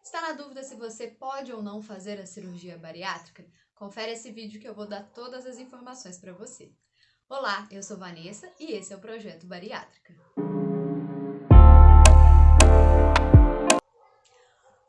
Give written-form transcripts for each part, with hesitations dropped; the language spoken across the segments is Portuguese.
Está na dúvida se você pode ou não fazer a cirurgia bariátrica? Confere esse vídeo que eu vou dar todas as informações para você. Olá, eu sou Vanessa e esse é o Projeto Bariátrica.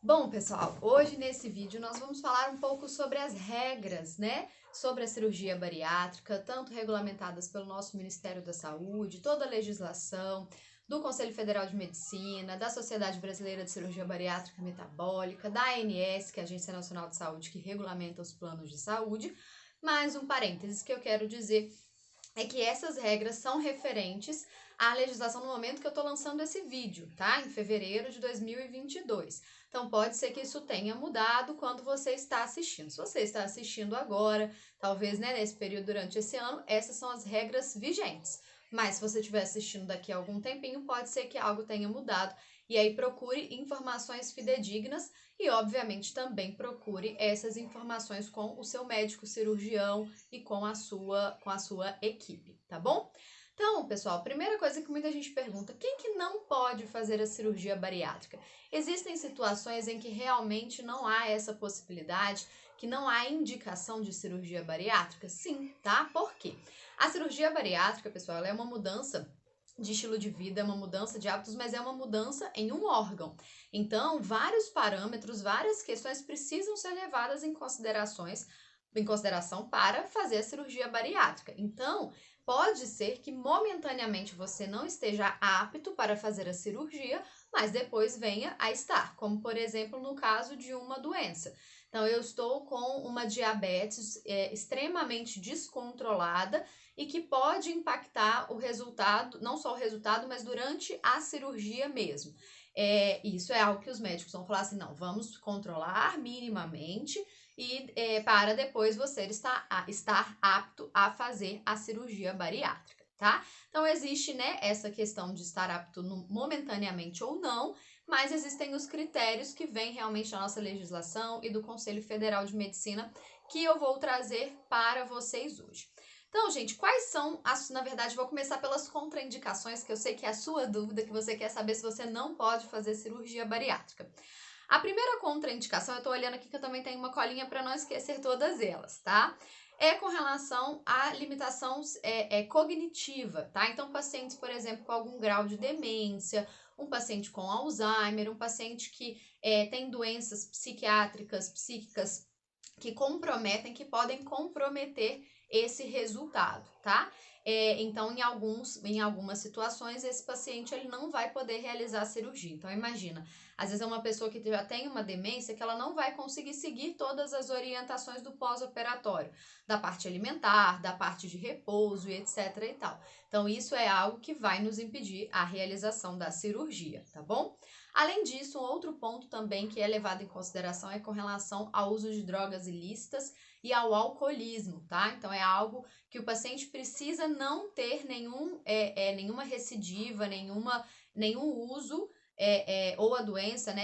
Bom, pessoal, hoje nesse vídeo nós vamos falar um pouco sobre as regras, sobre a cirurgia bariátrica, tanto regulamentadas pelo nosso Ministério da Saúde, toda a legislação, do Conselho Federal de Medicina, da Sociedade Brasileira de Cirurgia Bariátrica Metabólica, da ANS, que é a Agência Nacional de Saúde, que regulamenta os planos de saúde. Mais um parênteses que eu quero dizer é que essas regras são referentes à legislação no momento que eu estou lançando esse vídeo, tá? Em fevereiro de 2022. Então, pode ser que isso tenha mudado quando você está assistindo. Se você está assistindo agora, talvez nesse período durante esse ano, essas são as regras vigentes. Mas se você estiver assistindo daqui a algum tempinho, pode ser que algo tenha mudado. E aí procure informações fidedignas e, obviamente, também procure essas informações com o seu médico cirurgião e com a sua equipe, tá bom? Então, pessoal, primeira coisa que muita gente pergunta, quem que não pode fazer a cirurgia bariátrica? Existem situações em que realmente não há essa possibilidade, que não há indicação de cirurgia bariátrica? Sim, tá? Por quê? A cirurgia bariátrica, pessoal, ela é uma mudança de estilo de vida, é uma mudança de hábitos, mas é uma mudança em um órgão. Então, vários parâmetros, várias questões precisam ser levadas em consideração para fazer a cirurgia bariátrica. Então, pode ser que momentaneamente você não esteja apto para fazer a cirurgia, mas depois venha a estar, como por exemplo no caso de uma doença. Então, eu estou com uma diabetes extremamente descontrolada e que pode impactar o resultado, não só o resultado, mas durante a cirurgia mesmo. Isso é algo que os médicos vão falar assim, não, vamos controlar minimamente e para depois você estar apto a fazer a cirurgia bariátrica, tá? Então, existe, essa questão de estar apto momentaneamente ou não, mas existem os critérios que vêm realmente da nossa legislação e do Conselho Federal de Medicina que eu vou trazer para vocês hoje. Então, gente, quais são na verdade, vou começar pelas contraindicações, que eu sei que é a sua dúvida, que você quer saber se você não pode fazer cirurgia bariátrica. A primeira contraindicação, eu tô olhando aqui que eu também tenho uma colinha para não esquecer todas elas, tá? É com relação à limitação cognitiva, tá? Então, pacientes, por exemplo, com algum grau de demência, um paciente com Alzheimer, um paciente que tem doenças psiquiátricas, psíquicas, que podem comprometer esse resultado, tá? Então, em algumas situações, esse paciente ele não vai poder realizar a cirurgia. Então, imagina, às vezes é uma pessoa que já tem uma demência que ela não vai conseguir seguir todas as orientações do pós-operatório, da parte alimentar, da parte de repouso e etc e tal. Então, isso é algo que vai nos impedir a realização da cirurgia, tá bom? Além disso, um outro ponto também que é levado em consideração é com relação ao uso de drogas ilícitas e ao alcoolismo, tá? Então, é algo que o paciente precisa não ter nenhuma recidiva, nenhum uso, ou a doença,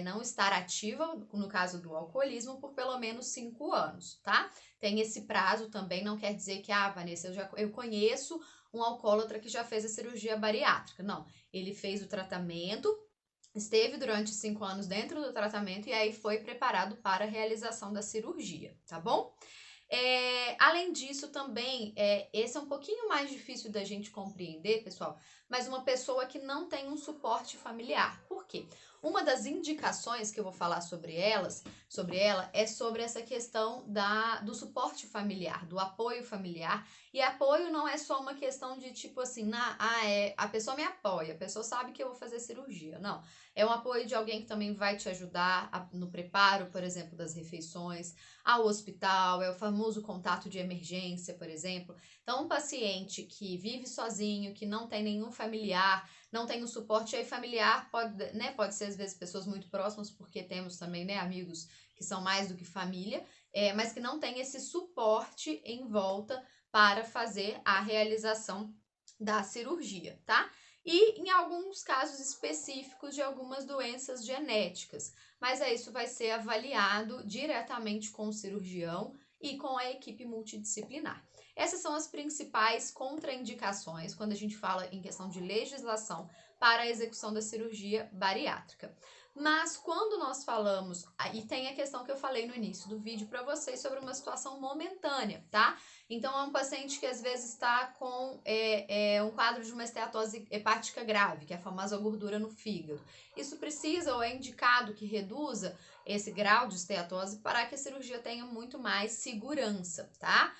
não estar ativa, no caso do alcoolismo, por pelo menos 5 anos, tá? Tem esse prazo também, não quer dizer que, Vanessa, eu conheço um alcoólatra que já fez a cirurgia bariátrica. Não, ele fez o tratamento, esteve durante 5 anos dentro do tratamento e aí foi preparado para a realização da cirurgia, tá bom? Além disso, também, esse é um pouquinho mais difícil da gente compreender, pessoal, mas uma pessoa que não tem um suporte familiar. Por quê? Uma das indicações que eu vou falar sobre ela é sobre essa questão do suporte familiar, do apoio familiar. E apoio não é só uma questão de tipo assim, a pessoa me apoia, a pessoa sabe que eu vou fazer cirurgia. Não, é um apoio de alguém que também vai te ajudar no preparo, por exemplo, das refeições, ao hospital, é o famoso contato de emergência, por exemplo. Então, um paciente que vive sozinho, que não tem nenhum familiar, não tem um suporte aí familiar, pode ser às vezes pessoas muito próximas, porque temos também, amigos que são mais do que família, mas que não tem esse suporte em volta para fazer a realização da cirurgia, tá? E em alguns casos específicos de algumas doenças genéticas, mas isso vai ser avaliado diretamente com o cirurgião e com a equipe multidisciplinar. Essas são as principais contraindicações quando a gente fala em questão de legislação para a execução da cirurgia bariátrica. Mas quando nós falamos, aí tem a questão que eu falei no início do vídeo para vocês sobre uma situação momentânea, tá? Então é um paciente que às vezes está com um quadro de uma esteatose hepática grave, que é a famosa gordura no fígado. Isso precisa ou é indicado que reduza esse grau de esteatose para que a cirurgia tenha muito mais segurança, tá?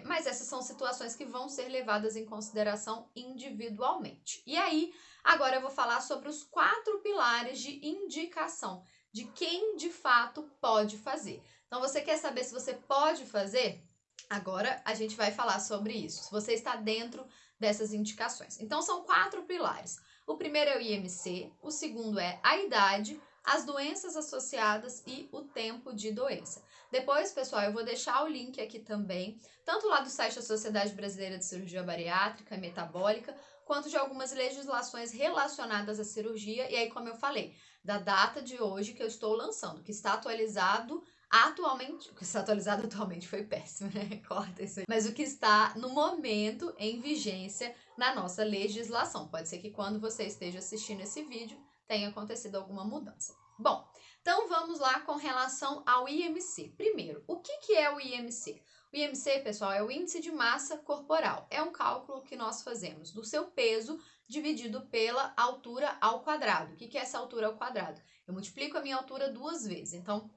Mas essas são situações que vão ser levadas em consideração individualmente. E aí, agora eu vou falar sobre os 4 pilares de indicação de quem de fato pode fazer. Então, você quer saber se você pode fazer? Agora a gente vai falar sobre isso, se você está dentro dessas indicações. Então, são 4 pilares. O primeiro é o IMC, o segundo é a idade, as doenças associadas e o tempo de doença. Depois, pessoal, eu vou deixar o link aqui também, tanto lá do site da Sociedade Brasileira de Cirurgia Bariátrica e Metabólica, quanto de algumas legislações relacionadas à cirurgia, e aí, como eu falei, da data de hoje que eu estou lançando, que está atualizado atualmente, o que está atualizado atualmente foi péssimo, né? Corta isso aí. Mas o que está no momento em vigência na nossa legislação. Pode ser que quando você esteja assistindo esse vídeo tenha acontecido alguma mudança. Bom, então vamos lá com relação ao IMC. Primeiro, o que é o IMC? O IMC, pessoal, é o índice de massa corporal. É um cálculo que nós fazemos do seu peso dividido pela altura ao quadrado. O que é essa altura ao quadrado? Eu multiplico a minha altura 2 vezes. Então,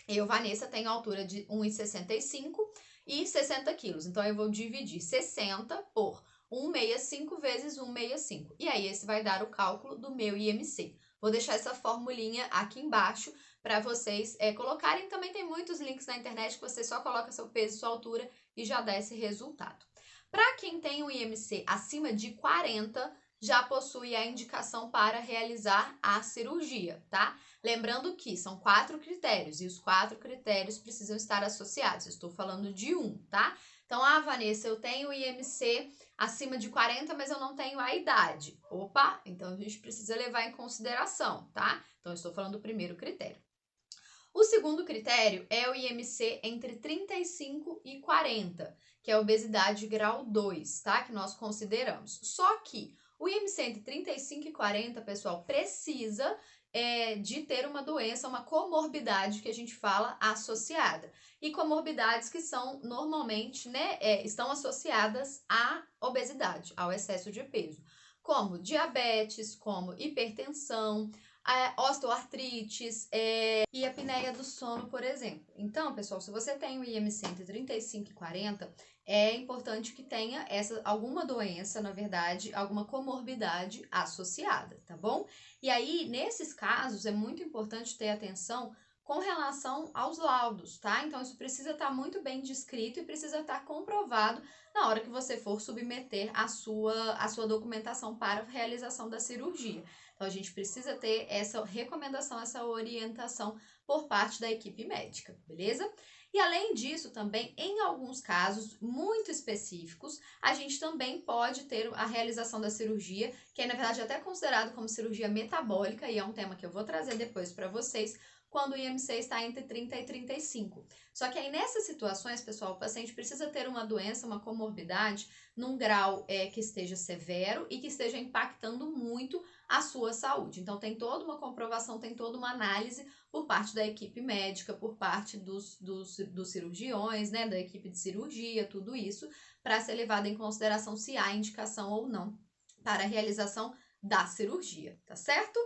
eu, Vanessa, tenho altura de 1,65 e 60 quilos. Então, eu vou dividir 60 por 165 vezes 165. E aí, esse vai dar o cálculo do meu IMC. Vou deixar essa formulinha aqui embaixo para vocês colocarem. Também tem muitos links na internet que você só coloca seu peso e sua altura e já dá esse resultado. Para quem tem um IMC acima de 40, já possui a indicação para realizar a cirurgia, tá? Lembrando que são 4 critérios e os 4 critérios precisam estar associados. Estou falando de um, tá? Então, Vanessa, eu tenho IMC acima de 40, mas eu não tenho a idade. Opa, então a gente precisa levar em consideração, tá? Então, eu estou falando do primeiro critério. O segundo critério é o IMC entre 35 e 40, que é a obesidade grau 2, tá? Que nós consideramos. Só que o IMC entre 35 e 40, pessoal, precisa de ter uma doença, uma comorbidade que a gente fala associada. E comorbidades que são normalmente, né, estão associadas à obesidade, ao excesso de peso, como diabetes, como hipertensão, osteoartrites e a apneia do sono, por exemplo. Então, pessoal, se você tem o IMC entre 35 e 40, é importante que tenha alguma doença, na verdade, alguma comorbidade associada, tá bom? E aí, nesses casos, é muito importante ter atenção com relação aos laudos, tá? Então, isso precisa estar muito bem descrito e precisa estar comprovado na hora que você for submeter a sua documentação para a realização da cirurgia. Então, a gente precisa ter essa recomendação, essa orientação por parte da equipe médica, beleza? E além disso, também, em alguns casos muito específicos, a gente também pode ter a realização da cirurgia, que é, na verdade, até considerado como cirurgia metabólica, e é um tema que eu vou trazer depois para vocês, quando o IMC está entre 30 e 35. Só que aí, nessas situações, pessoal, o paciente precisa ter uma doença, uma comorbidade, num grau que esteja severo e que esteja impactando muito a sua saúde. Então, tem toda uma comprovação, tem toda uma análise por parte da equipe médica, por parte dos cirurgiões, né, da equipe de cirurgia, tudo isso, para ser levado em consideração se há indicação ou não para a realização da cirurgia, tá certo?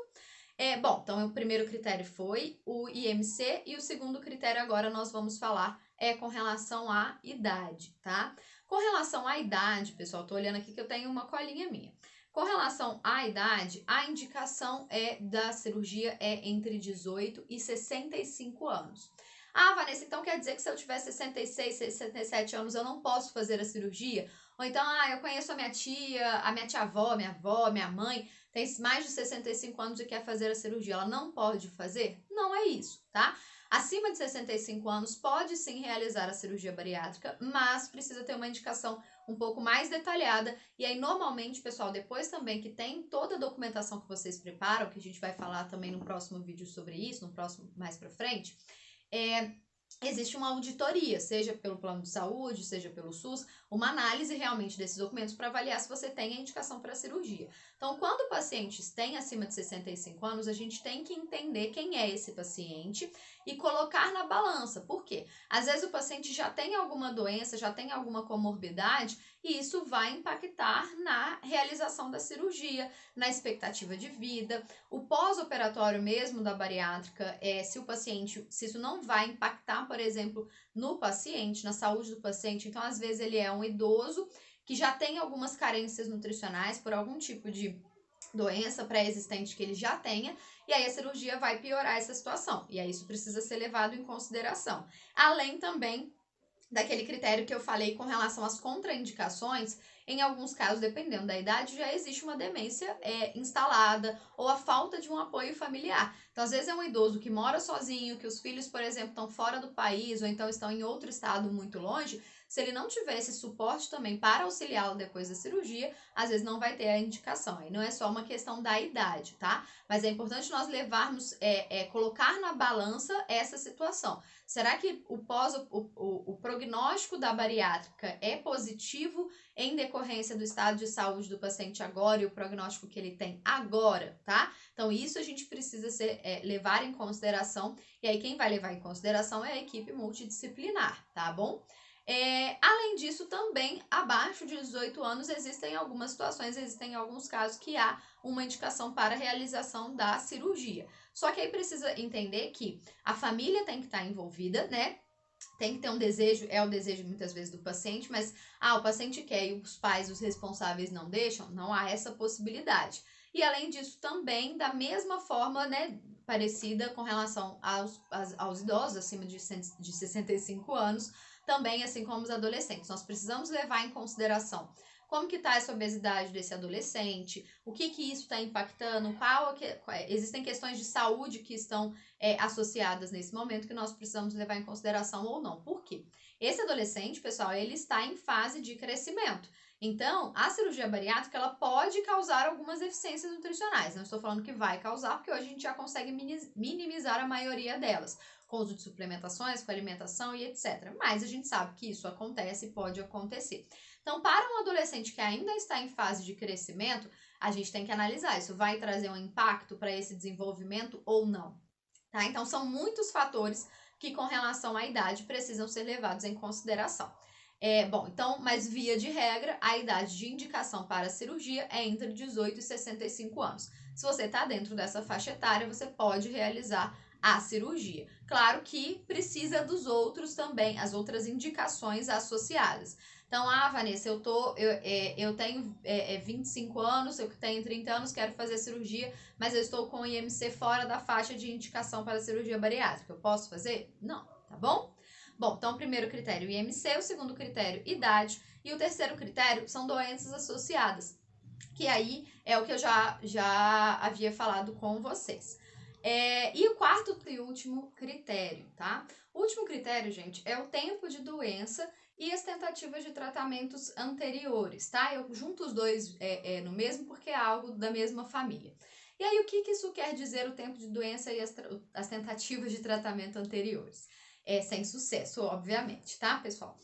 Bom, então o primeiro critério foi o IMC e o segundo critério agora nós vamos falar com relação à idade, tá? Com relação à idade, pessoal, tô olhando aqui que eu tenho uma colinha minha. Com relação à idade, a indicação da cirurgia é entre 18 e 65 anos. Vanessa, então quer dizer que se eu tiver 66, 67 anos eu não posso fazer a cirurgia? Ou então, eu conheço a minha tia-avó, minha avó, minha mãe, tem mais de 65 anos e quer fazer a cirurgia, ela não pode fazer? Não é isso, tá? Acima de 65 anos pode sim realizar a cirurgia bariátrica, mas precisa ter uma indicação um pouco mais detalhada. E aí, normalmente, pessoal, depois também que tem toda a documentação que vocês preparam, que a gente vai falar também no próximo vídeo sobre isso, no próximo mais pra frente, existe uma auditoria, seja pelo plano de saúde, seja pelo SUS, uma análise realmente desses documentos para avaliar se você tem a indicação para cirurgia. Então, quando pacientes têm acima de 65 anos, a gente tem que entender quem é esse paciente e colocar na balança. Por quê? Às vezes o paciente já tem alguma doença, já tem alguma comorbidade e isso vai impactar na realização da cirurgia, na expectativa de vida. O pós-operatório mesmo da bariátrica, se isso não vai impactar, por exemplo, no paciente, na saúde do paciente, então às vezes ele é um idoso que já tem algumas carências nutricionais por algum tipo de doença pré-existente que ele já tenha, e aí a cirurgia vai piorar essa situação, e aí isso precisa ser levado em consideração. Além também daquele critério que eu falei com relação às contraindicações, em alguns casos, dependendo da idade, já existe uma demência instalada ou a falta de um apoio familiar. Então, às vezes é um idoso que mora sozinho, que os filhos, por exemplo, estão fora do país ou então estão em outro estado muito longe. Se ele não tiver esse suporte também para auxiliá-lo depois da cirurgia, às vezes não vai ter a indicação. Aí não é só uma questão da idade, tá? Mas é importante nós levarmos, colocar na balança essa situação. Será que o prognóstico da bariátrica é positivo em decorrência do estado de saúde do paciente agora e o prognóstico que ele tem agora, tá? Então, isso a gente precisa levar em consideração, e aí quem vai levar em consideração é a equipe multidisciplinar, tá bom? Além disso, também abaixo de 18 anos existem algumas situações, existem alguns casos que há uma indicação para a realização da cirurgia. Só que aí precisa entender que a família tem que estar envolvida, né? Tem que ter um desejo, é o desejo muitas vezes do paciente, mas o paciente quer e os pais, os responsáveis não deixam, não há essa possibilidade. E além disso, também, da mesma forma, né, parecida com relação aos idosos acima de 65 anos, também assim como os adolescentes. Nós precisamos levar em consideração como que está essa obesidade desse adolescente, o que isso está impactando, existem questões de saúde que estão associadas nesse momento que nós precisamos levar em consideração ou não. Por quê? Esse adolescente, pessoal, ele está em fase de crescimento. Então, a cirurgia bariátrica, ela pode causar algumas deficiências nutricionais. Não estou falando que vai causar, porque hoje a gente já consegue minimizar a maioria delas, com uso de suplementações, com alimentação e etc. Mas a gente sabe que isso acontece e pode acontecer. Então, para um adolescente que ainda está em fase de crescimento, a gente tem que analisar, isso vai trazer um impacto para esse desenvolvimento ou não, tá? Então, são muitos fatores que, com relação à idade, precisam ser levados em consideração. Mas via de regra, a idade de indicação para a cirurgia é entre 18 e 65 anos. Se você está dentro dessa faixa etária, você pode realizar a cirurgia. Claro que precisa dos outros também, as outras indicações associadas. Então, Vanessa, eu tenho 25 anos, eu tenho 30 anos, quero fazer cirurgia, mas eu estou com o IMC fora da faixa de indicação para a cirurgia bariátrica. Eu posso fazer? Não, tá bom? Bom, então o primeiro critério, IMC, o segundo critério, idade, e o terceiro critério são doenças associadas, que aí é o que eu já havia falado com vocês. E o quarto e último critério, tá? O último critério, gente, é o tempo de doença e as tentativas de tratamentos anteriores, tá? Eu junto os dois no mesmo porque é algo da mesma família. E aí, o que isso quer dizer, o tempo de doença e as tentativas de tratamento anteriores? Sem sucesso, obviamente, tá, pessoal?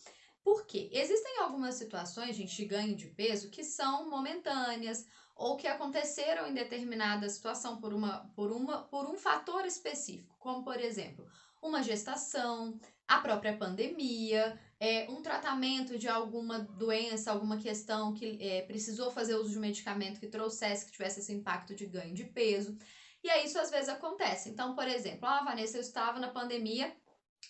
Por quê? Existem algumas situações, gente, de ganho de peso que são momentâneas ou que aconteceram em determinada situação por um fator específico, como, por exemplo, uma gestação, a própria pandemia, um tratamento de alguma doença, alguma questão que precisou fazer uso de um medicamento que tivesse esse impacto de ganho de peso. E aí isso às vezes acontece. Então, por exemplo, Vanessa, eu estava na pandemia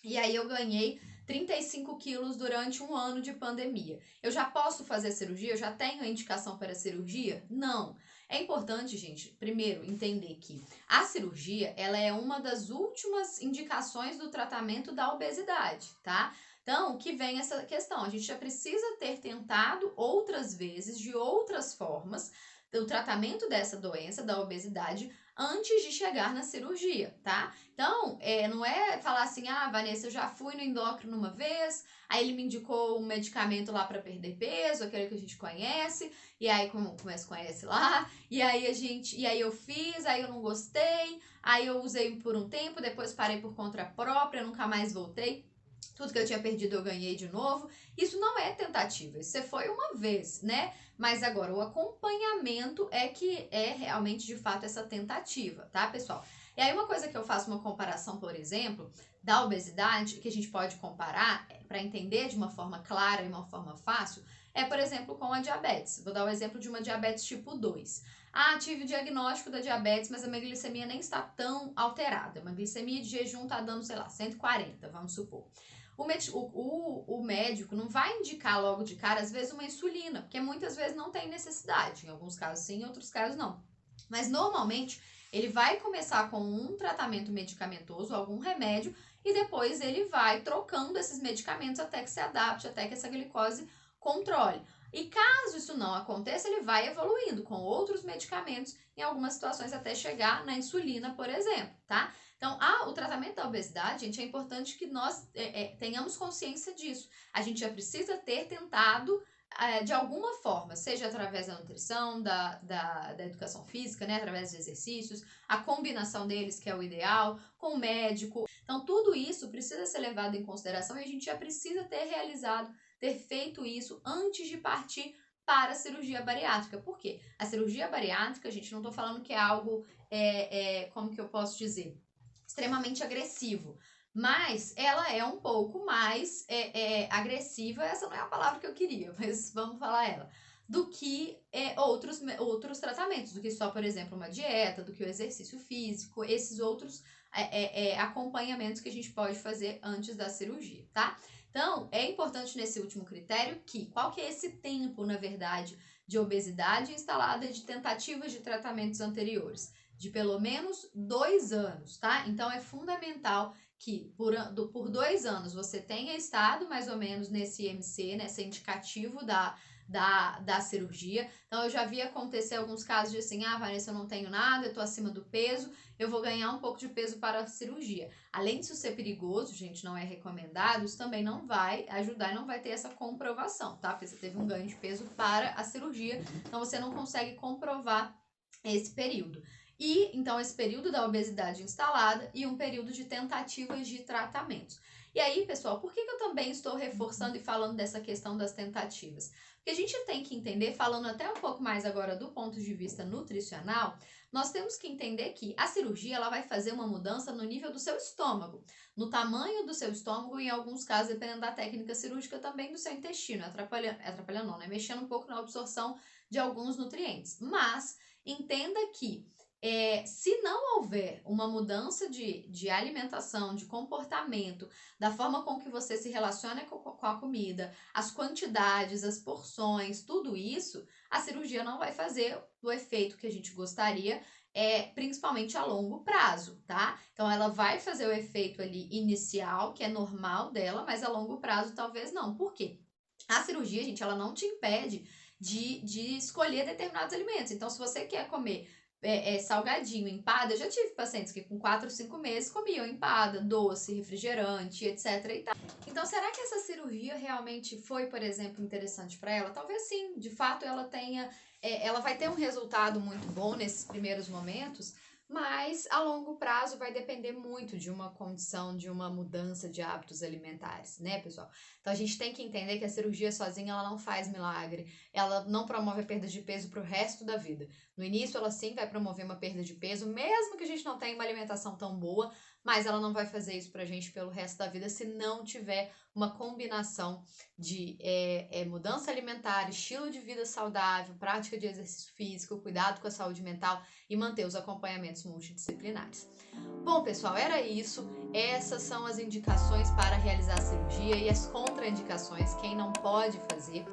e aí eu ganhei 35 quilos durante um ano de pandemia. Eu já posso fazer cirurgia? Eu já tenho a indicação para cirurgia? Não. É importante, gente, primeiro entender que a cirurgia, ela é uma das últimas indicações do tratamento da obesidade, tá? Então, o que vem essa questão? A gente já precisa ter tentado outras vezes, de outras formas, o tratamento dessa doença, da obesidade, antes de chegar na cirurgia, tá? Então, não é falar assim, ah, Vanessa, eu já fui no endócrino uma vez, aí ele me indicou um medicamento lá para perder peso, aquele que a gente conhece, e aí começa conhece lá, e aí eu fiz, aí eu não gostei, aí eu usei por um tempo, depois parei por conta própria, nunca mais voltei. Tudo que eu tinha perdido eu ganhei de novo. Isso não é tentativa, isso você foi uma vez, né? Mas agora, o acompanhamento é que é realmente, de fato, essa tentativa, tá, pessoal? E aí uma coisa que eu faço uma comparação, por exemplo, da obesidade, que a gente pode comparar para entender de uma forma clara e uma forma fácil, é, por exemplo, com a diabetes. Vou dar o exemplo de uma diabetes tipo 2. Ah, tive o diagnóstico da diabetes, mas a minha glicemia nem está tão alterada. Uma glicemia de jejum tá dando, sei lá, 140, vamos supor. O médico não vai indicar logo de cara, às vezes, uma insulina, porque muitas vezes não tem necessidade. Em alguns casos sim, em outros casos não. Mas normalmente ele vai começar com um tratamento medicamentoso, algum remédio, e depois ele vai trocando esses medicamentos até que se adapte, até que essa glicose controle. E caso isso não aconteça, ele vai evoluindo com outros medicamentos, em algumas situações até chegar na insulina, por exemplo, tá? Então, o tratamento da obesidade, gente, é importante que nós tenhamos consciência disso. A gente já precisa ter tentado de alguma forma, seja através da nutrição, da educação física, né, através de exercícios, a combinação deles, que é o ideal, com o médico. Então, tudo isso precisa ser levado em consideração e a gente já precisa ter feito isso antes de partir para a cirurgia bariátrica. Por quê? A cirurgia bariátrica, gente, não estou falando que é algo, como que eu posso dizer, extremamente agressivo. Mas ela é um pouco mais agressiva, essa não é a palavra que eu queria, mas vamos falar ela, do que outros tratamentos, do que só, por exemplo, uma dieta, do que o exercício físico, esses outros acompanhamentos que a gente pode fazer antes da cirurgia, tá? Então, é importante nesse último critério qual que é esse tempo, na verdade, de obesidade instalada e de tentativas de tratamentos anteriores? De pelo menos 2 anos, tá? Então, é fundamental que por 2 anos você tenha estado mais ou menos nesse IMC, nesse indicativo da cirurgia. Então, eu já vi acontecer alguns casos de assim, Vanessa, eu não tenho nada, eu tô acima do peso, eu vou ganhar um pouco de peso para a cirurgia. Além disso ser perigoso, gente, não é recomendado, isso também não vai ajudar e não vai ter essa comprovação, tá? Porque você teve um ganho de peso para a cirurgia, então você não consegue comprovar esse período. E, então, esse período da obesidade instalada e um período de tentativas de tratamentos. E aí, pessoal, por que eu também estou reforçando e falando dessa questão das tentativas? Porque a gente tem que entender, falando até um pouco mais agora do ponto de vista nutricional, nós temos que entender que a cirurgia ela vai fazer uma mudança no nível do seu estômago, no tamanho do seu estômago e, em alguns casos, dependendo da técnica cirúrgica, também do seu intestino, atrapalhando não, né? Mexendo um pouco na absorção de alguns nutrientes. Mas entenda que se não houver uma mudança de alimentação, de comportamento, da forma com que você se relaciona com a comida, as quantidades, as porções, tudo isso, a cirurgia não vai fazer o efeito que a gente gostaria, principalmente a longo prazo, tá? Então, ela vai fazer o efeito ali inicial, que é normal dela, mas a longo prazo talvez não. Por quê? A cirurgia, gente, ela não te impede de escolher determinados alimentos. Então, se você quer comer salgadinho, empada, eu já tive pacientes que com 4 ou 5 meses comiam empada, doce, refrigerante, etc. e tal. Então, será que essa cirurgia realmente foi, por exemplo, interessante para ela? Talvez sim, de fato ela vai ter um resultado muito bom nesses primeiros momentos, mas a longo prazo vai depender muito de uma condição, de uma mudança de hábitos alimentares, né, pessoal? Então a gente tem que entender que a cirurgia sozinha ela não faz milagre, ela não promove a perda de peso para o resto da vida. No início ela sim vai promover uma perda de peso, mesmo que a gente não tenha uma alimentação tão boa, mas ela não vai fazer isso pra gente pelo resto da vida se não tiver uma combinação de mudança alimentar, estilo de vida saudável, prática de exercício físico, cuidado com a saúde mental e manter os acompanhamentos multidisciplinares. Bom, pessoal, era isso. Essas são as indicações para realizar a cirurgia e as contraindicações, quem não pode fazer.